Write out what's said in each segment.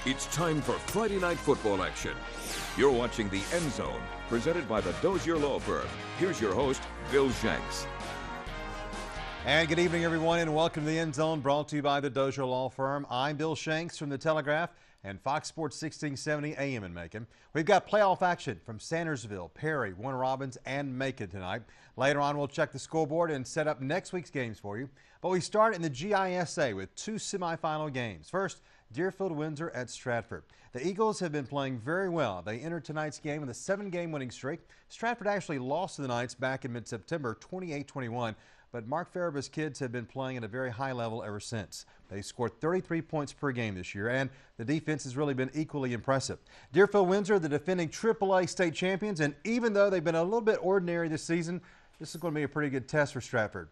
It's time for Friday night football action. You're watching the End Zone, presented by the Dozier Law Firm. Here's your host, Bill Shanks. And good evening, everyone, and welcome to the End Zone, brought to you by the Dozier Law Firm. I'm Bill Shanks from the Telegraph and Fox Sports 1670 AM in Macon. We've got playoff action from Sandersville, Perry, Warner Robins, and Macon tonight. Later on, we'll check the scoreboard and set up next week's games for you. But we start in the GISA with two semifinal games. First, Deerfield Windsor at Stratford. The Eagles have been playing very well. They entered tonight's game with a 7-game winning streak. Stratford actually lost to the Knights back in mid-September, 28-21. But Mark Faraba's kids have been playing at a very high level ever since. They scored 33 points per game this year, and the defense has really been equally impressive. Deerfield Windsor, the defending AAA state champions, and even though they've been a little bit ordinary this season, this is going to be a pretty good test for Stratford.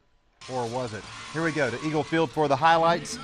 Or was it? Here we go to Eagle Field for the highlights.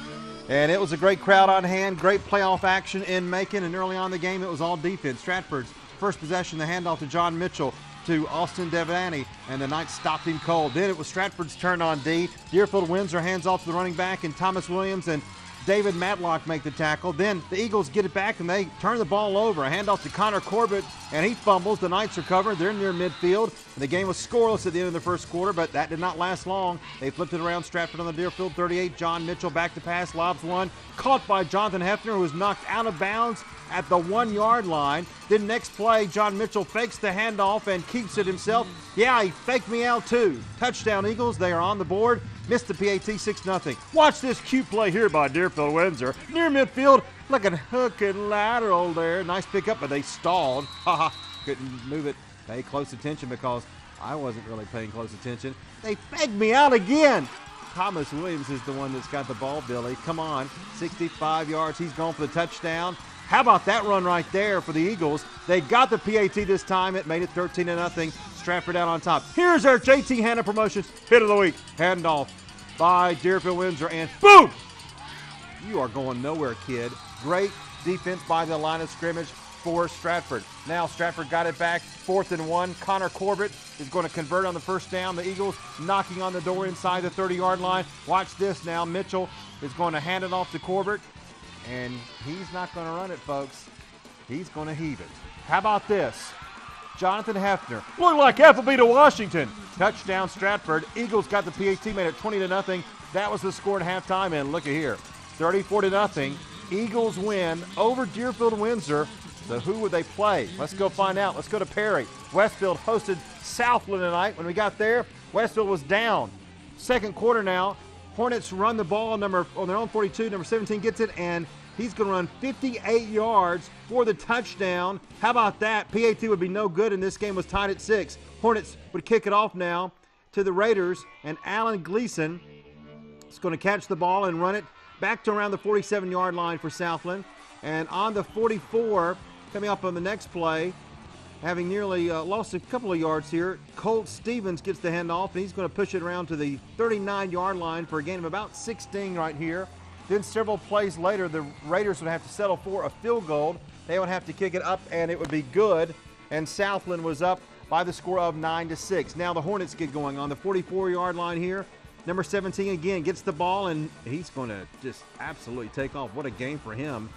And it was a great crowd on hand, great playoff action in Macon, and early on in the game it was all defense. Stratford's first possession, the handoff to John Mitchell to Austin Devaney, and the Knights stopped him cold. Then it was Stratford's turn on D. Deerfield Windsor hands off to the running back, and Thomas Williams and David Matlock make the tackle. Then the Eagles get it back, and they turn the ball over. A handoff to Connor Corbett, and he fumbles. The Knights recover. They're near midfield. And the game was scoreless at the end of the first quarter, but that did not last long. They flipped it around. Stratford on the Deerfield 38. John Mitchell back to pass, lobs one. Caught by Jonathan Hefner, who was knocked out of bounds at the 1-yard line. Then next play, John Mitchell fakes the handoff and keeps it himself. Yeah, he faked me out too. Touchdown Eagles. They are on the board. Missed the PAT 6-0. Watch this cute play here by Deerfield Windsor. Near midfield, looking hook and lateral there. Nice pickup, but they stalled. Haha, couldn't move it. Pay close attention because I wasn't really paying close attention. They faked me out again. Thomas Williams is the one that's got the ball, Billy. Come on, 65 yards. He's going for the touchdown. How about that run right there for the Eagles? They got the PAT this time. It made it 13-0. Stratford out on top. Here's our JT Hanna Promotions hit of the week. Handoff by Deerfield Windsor, and boom! You are going nowhere, kid. Great defense by the line of scrimmage for Stratford. Now Stratford got it back, 4th and 1. Connor Corbett is going to convert on the first down. The Eagles knocking on the door inside the 30-yard line. Watch this now. Mitchell is going to hand it off to Corbett, and he's not going to run it, folks. He's going to heave it. How about this? Jonathan Hefner. Looked like Appleby to Washington. Touchdown Stratford. Eagles got the PAT, made it 20-0. That was the score at halftime, and look at here. 34-0. Eagles win over Deerfield Windsor. So who would they play? Let's go find out. Let's go to Perry. Westfield hosted Southland tonight. When we got there, Westfield was down. Second quarter now. Hornets run the ball on their own 42. Number 17 gets it, and he's going to run 58 yards for the touchdown. How about that? PAT would be no good, and this game was tied at 6. Hornets would kick it off now to the Raiders, and Alan Gleason is going to catch the ball and run it back to around the 47-yard line for Southland. And on the 44, coming up on the next play, having nearly lost a couple of yards here, Colt Stevens gets the handoff, and he's going to push it around to the 39-yard line for a gain of about 16 right here. Then several plays later, the Raiders would have to settle for a field goal. They would have to kick it up, and it would be good. And Southland was up by the score of 9-6. Now the Hornets get going on the 44-yard line here. Number 17 again gets the ball, and he's going to just absolutely take off. What a game for him.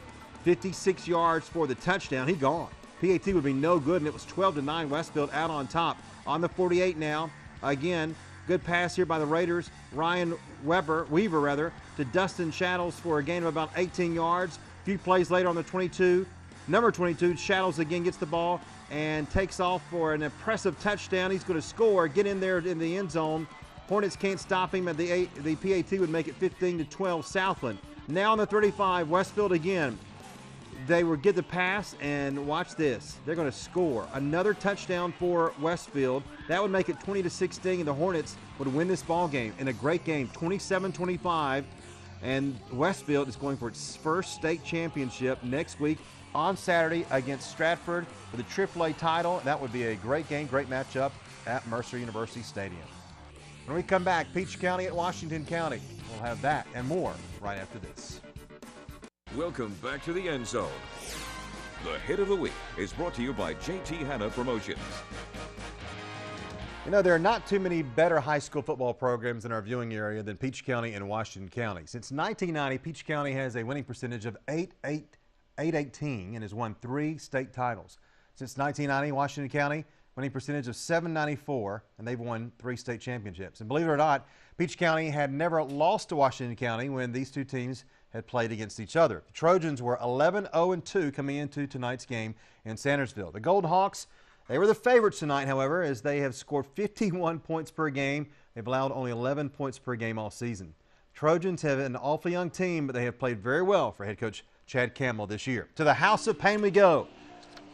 56 yards for the touchdown. He gone. PAT would be no good, and it was 12-9. Westfield out on top. On the 48 now. Again, good pass here by the Raiders. Ryan Weaver to Dustin Shadows for a gain of about 18 yards. A few plays later on the 22. Number 22, Shadows again gets the ball and takes off for an impressive touchdown. He's going to score, get in there in the end zone. Hornets can't stop him, and the PAT would make it 15-12 Southland. Now on the 35, Westfield again. They would get the pass, and watch this. They're going to score another touchdown for Westfield. That would make it 20-16, and the Hornets would win this ball game in a great game, 27-25. And Westfield is going for its first state championship next week on Saturday against Stratford for the AAA title. That would be a great game, great matchup at Mercer University Stadium. When we come back, Peach County at Washington County. We'll have that and more right after this. Welcome back to the End Zone. The hit of the week is brought to you by JT Hanna Promotions. You know, there are not too many better high school football programs in our viewing area than Peach County and Washington County. Since 1990, Peach County has a winning percentage of 818 and has won 3 state titles. Since 1990, Washington County winning percentage of 794, and they've won 3 state championships. And believe it or not, Peach County had never lost to Washington County when these two teams had played against each other. The Trojans were 11-0-2 coming into tonight's game in Sandersville. The Golden Hawks, they were the favorites tonight, however, as they have scored 51 points per game. They've allowed only 11 points per game all season. Trojans have an awfully young team, but they have played very well for head coach Chad Campbell this year. To the House of Pain we go.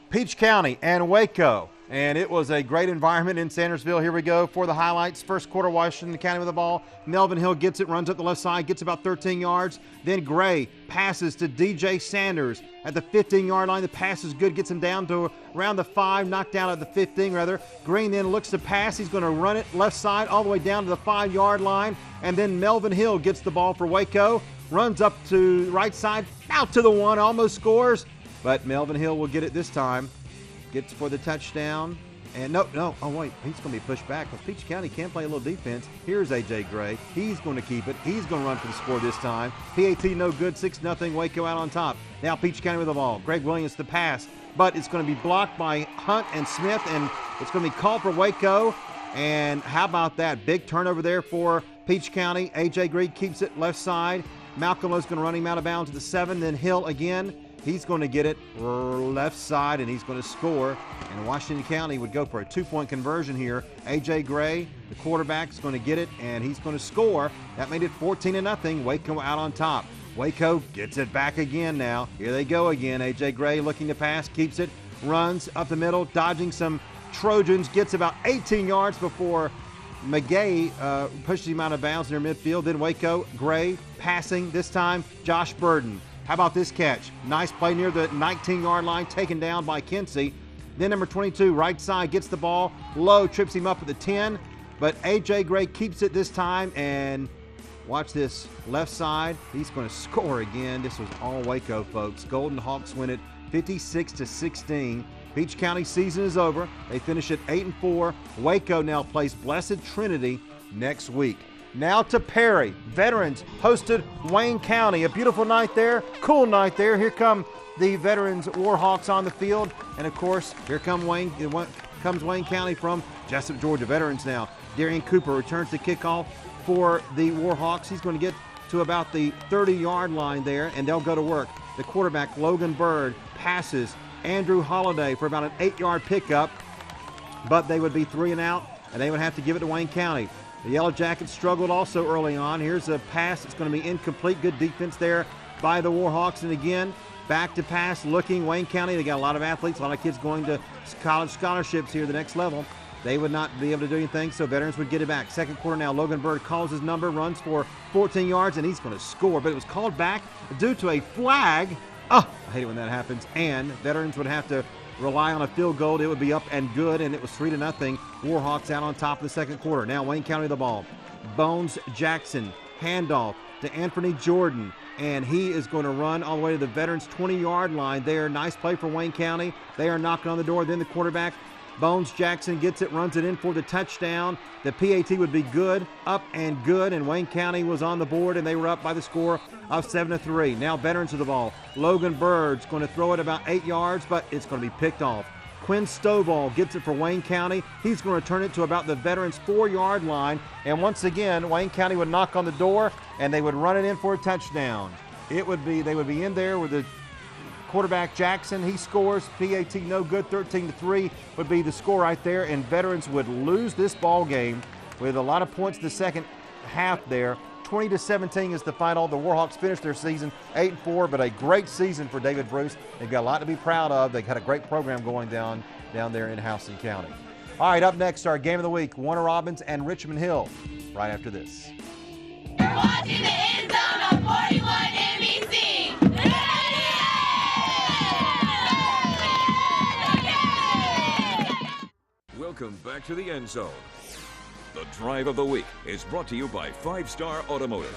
Peach County and Waco. And it was a great environment in Sandersville. Here we go for the highlights. First quarter, Washington County with the ball. Melvin Hill gets it, runs up the left side, gets about 13 yards. Then Gray passes to DJ Sanders at the 15-yard line. The pass is good, gets him down to around the 5, knocked down at the 15 rather. Green then looks to pass. He's going to run it left side all the way down to the 5-yard line. And then Melvin Hill gets the ball for Waco. Runs up to right side, out to the 1, almost scores. But Melvin Hill will get it this time. Gets for the touchdown. And no, oh wait, he's going to be pushed back because Peach County can play a little defense. Here's A.J. Gray. He's going to keep it. He's going to run for the score this time. PAT no good, 6-0, Waco out on top. Now Peach County with the ball. Greg Williams the pass, but it's going to be blocked by Hunt and Smith, and it's going to be called for Waco. And how about that? Big turnover there for Peach County. A.J. Gray keeps it left side. Malcolm is going to run him out of bounds to the 7, then Hill again. He's going to get it left side, and he's going to score. And Washington County would go for a 2-point conversion here. A.J. Gray, the quarterback, is going to get it, and he's going to score. That made it 14-0. Waco out on top. Waco gets it back again now. Here they go again. A.J. Gray looking to pass, keeps it, runs up the middle, dodging some Trojans, gets about 18 yards before McGay pushes him out of bounds near midfield. Then Waco, Gray passing, this time Josh Burden. How about this catch? Nice play near the 19-yard line, taken down by Kinsey. Then number 22, right side, gets the ball low, trips him up at the 10. But A.J. Gray keeps it this time, and watch this left side. He's going to score again. This was all Waco, folks. Golden Hawks win it 56-16. Peach County season is over. They finish at 8-4. Waco now plays Blessed Trinity next week. Now to Perry. Veterans hosted Wayne County. A beautiful night there, cool night there. Here come the Veterans Warhawks on the field. And of course, here comes Wayne County from Jessup, Georgia. Veterans now. Darian Cooper returns the kickoff for the Warhawks. He's going to get to about the 30-yard line there, and they'll go to work. The quarterback, Logan Bird, passes Andrew Holliday for about an 8-yard pickup, but they would be 3 and out, and they would have to give it to Wayne County. The Yellow Jackets struggled also early on. Here's a pass. It's going to be incomplete. Good defense there by the Warhawks. And again, back to pass looking. Wayne County, they got a lot of athletes, a lot of kids going to college scholarships here the next level. They would not be able to do anything, so Veterans would get it back. Second quarter now, Logan Bird calls his number, runs for 14 yards, and he's going to score. But it was called back due to a flag. Oh, I hate it when that happens. And Veterans would have to rely on a field goal. It would be up and good, and it was 3-0. Warhawks out on top of the second quarter. Now Wayne County the ball. Bones Jackson, handoff to Anthony Jordan, and he is going to run all the way to the Veterans 20-yard line there. Nice play for Wayne County. They are knocking on the door. Then the quarterback, Bones Jackson, gets it, runs it in for the touchdown. The PAT would be good, up and good, and Wayne County was on the board, and they were up by the score of 7-3. Now Veterans with the ball. Logan Bird's going to throw it about 8 yards, but it's going to be picked off. Quinn Stovall gets it for Wayne County. He's going to return it to about the Veterans 4-yard line, and once again, Wayne County would knock on the door, and they would run it in for a touchdown. They would be in there with the quarterback Jackson. He scores. PAT no good. 13-3 would be the score right there, and Veterans would lose this ball game with a lot of points in the second half there. 20-17 is the final. The Warhawks finished their season 8-4, but a great season for David Bruce. They've got a lot to be proud of. They've had a great program going down there in Houston County. All right, up next, our game of the week, Warner Robins and Richmond Hill, right after this. You're watching the End Zone on 41 NBC. Welcome back to the End Zone. The Drive of the Week is brought to you by 5-Star Automotive.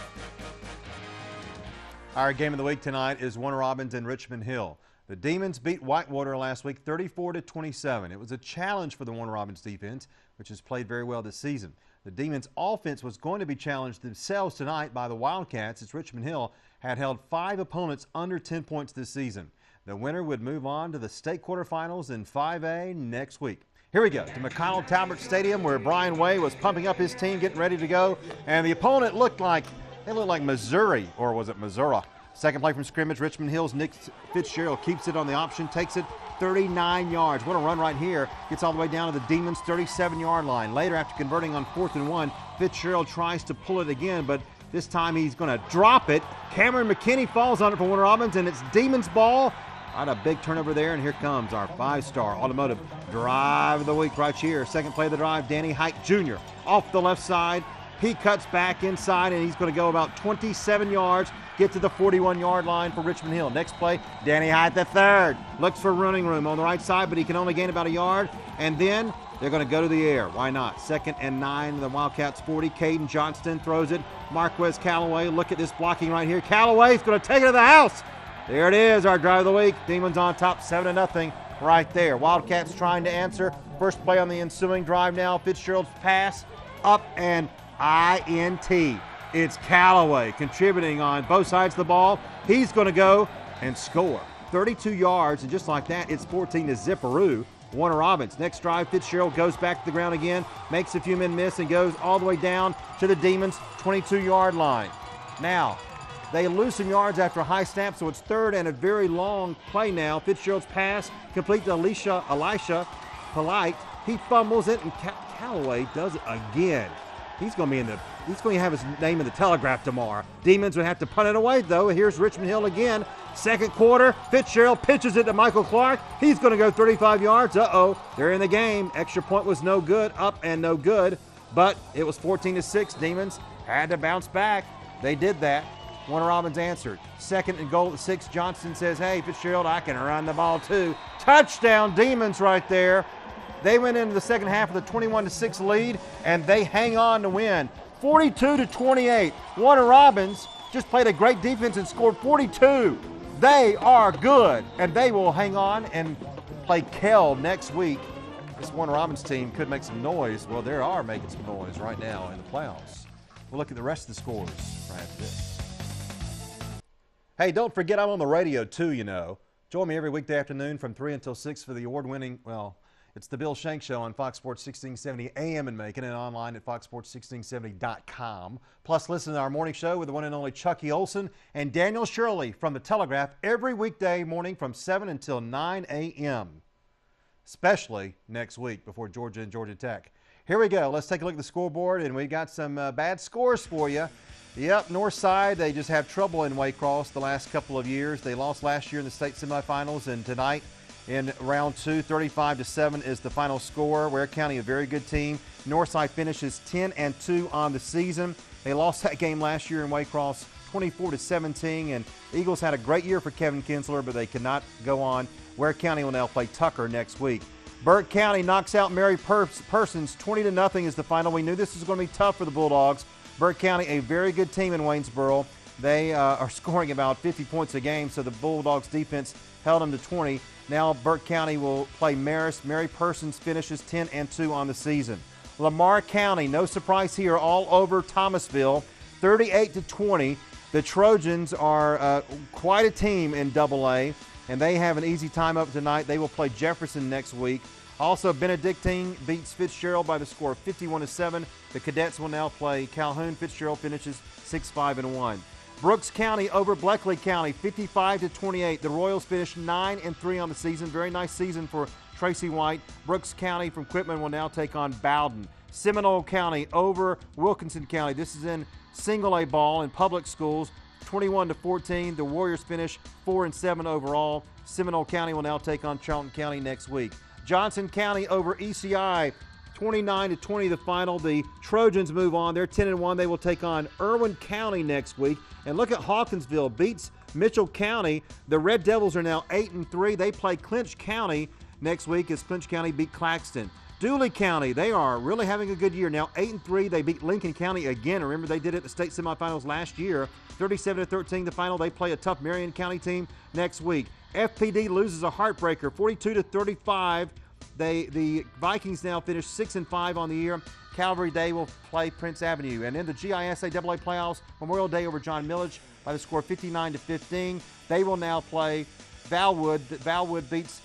Our game of the week tonight is Warner Robins and Richmond Hill. The Demons beat Whitewater last week 34-27. It was a challenge for the Warner Robins defense. which has played very well this season. The Demons' offense was going to be challenged themselves tonight by the Wildcats, as Richmond Hill had held 5 opponents under 10 points this season. The winner would move on to the state quarterfinals in 5A next week. Here we go to McConnell Talbot Stadium, where Brian Way was pumping up his team, getting ready to go, and the opponent looked like Missouri, or was it Missouri? Second play from scrimmage, Richmond Hill's Nick Fitzgerald keeps it on the option, takes it 39 yards. What a run right here. Gets all the way down to the Demons' 37-yard line. Later, after converting on 4th and 1, Fitzgerald tries to pull it again, but this time he's going to drop it. Cameron McKinney falls on it for Warner Robins, and it's Demons' ball. Not a big turnover there, and here comes our 5-star automotive drive of the week right here. Second play of the drive, Danny Hike Jr. off the left side. He cuts back inside, and he's going to go about 27 yards, get to the 41-yard line for Richmond Hill. Next play, Danny Hike III looks for running room on the right side, but he can only gain about a yard, and then they're going to go to the air. Why not? 2nd and 9, the Wildcats 40. Caden Johnston throws it. Marquez Callaway, look at this blocking right here. Callaway's going to take it to the house. There it is, our drive of the week. Demons on top, 7-0 right there. Wildcats trying to answer. First play on the ensuing drive now. Fitzgerald's pass up and INT. It's Callaway contributing on both sides of the ball. He's going to go and score. 32 yards, and just like that, it's 14-0. Warner Robins. Next drive, Fitzgerald goes back to the ground again, makes a few men miss, and goes all the way down to the Demons' 22-yard line. Now, they lose some yards after a high snap, so it's 3rd and a very long play now. Fitzgerald's pass complete to Elisha Polite. He fumbles it, and Callaway does it again. He's going to have his name in the Telegraph tomorrow. Demons would have to punt it away, though. Here's Richmond Hill again. Second quarter, Fitzgerald pitches it to Michael Clark. He's going to go 35 yards. Uh-oh, they're in the game. Extra point was no good, up and no good, but it was 14-6. Demons had to bounce back. They did that. Warner Robins answered. 2nd and goal at 6. Johnson says, hey, Fitzgerald, I can run the ball too. Touchdown, Demons right there. They went into the second half with a 21-6 lead, and they hang on to win. 42-28. Warner Robins just played a great defense and scored 42. They are good, and they will hang on and play Kell next week. This Warner Robins team could make some noise. Well, they are making some noise right now in the playoffs. We'll look at the rest of the scores right after this. Hey, don't forget I'm on the radio too, you know. Join me every weekday afternoon from 3 until 6 for the award-winning, well, it's the Bill Shanks Show on Fox Sports 1670 AM in Macon and online at foxsports1670.com. Plus, listen to our morning show with the one and only Chucky Olson and Daniel Shirley from the Telegraph every weekday morning from 7 until 9 a.m., especially next week before Georgia and Georgia Tech. Here we go. Let's take a look at the scoreboard, and we got some bad scores for you. Yep, Northside, they just have trouble in Waycross the last couple of years. They lost last year in the state semifinals, and tonight in round 2, 35-7 is the final score. Ware County, a very good team. Northside finishes 10-2 on the season. They lost that game last year in Waycross 24-17, and Eagles had a great year for Kevin Kinsler, but they could not go on. Ware County will now play Tucker next week. Burke County knocks out Mary Persons 20-0 is the final. We knew this was going to be tough for the Bulldogs. Burke County, a very good team in Waynesboro. They are scoring about 50 points a game, so the Bulldogs defense held them to 20. Now Burke County will play Marist. Mary Persons finishes 10-2 on the season. Lamar County, no surprise here, all over Thomasville, 38-20. The Trojans are quite a team in AA, and they have an easy time up tonight. They will play Jefferson next week. Also, Benedictine beats Fitzgerald by the score of 51-7. The Cadets will now play Calhoun. Fitzgerald finishes 6-5-1. Brooks County over Bleckley County, 55-28. The Royals finished 9-3 on the season. Very nice season for Tracy White. Brooks County from Quitman will now take on Bowden. Seminole County over Wilkinson County. This is in single A ball in public schools, 21-14. The Warriors finish 4-7 overall. Seminole County will now take on Charlton County next week. Johnson County over ECI, 29-20 the final. The Trojans move on. They're 10-1. They will take on Irwin County next week. And look at Hawkinsville beats Mitchell County. The Red Devils are now 8-3. They play Clinch County next week as Clinch County beat Claxton. Dooley County, they are really having a good year. Now 8-3. They beat Lincoln County again. Remember, they did it at the state semifinals last year. 37-13 the final. They play a tough Marion County team next week. FPD loses a heartbreaker, 42-35 The Vikings now finish 6-5 on the year. Calvary Day will play Prince Avenue. And in the GISA AA playoffs, Memorial Day over John Millage by the score 59-15. They will now play Valwood. Valwood beats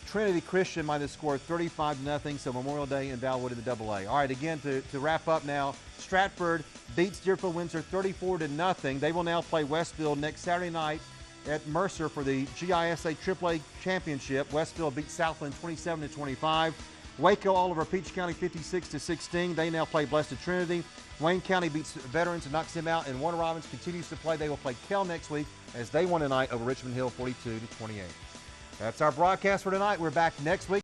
Trinity Christian by the score 35-0. So Memorial Day and Valwood in the AA. All right, again, to wrap up now, Stratford beats Deerfield Windsor 34-0. They will now play Westfield next Saturday night at Mercer for the GISA AAA Championship. Westfield beats Southland 27-25. Waco Oliver Peach County 56-16. They now play Blessed Trinity. Wayne County beats Veterans and knocks them out. And Warner Robins continues to play. They will play Kell next week as they won tonight over Richmond Hill 42-28. That's our broadcast for tonight. We're back next week.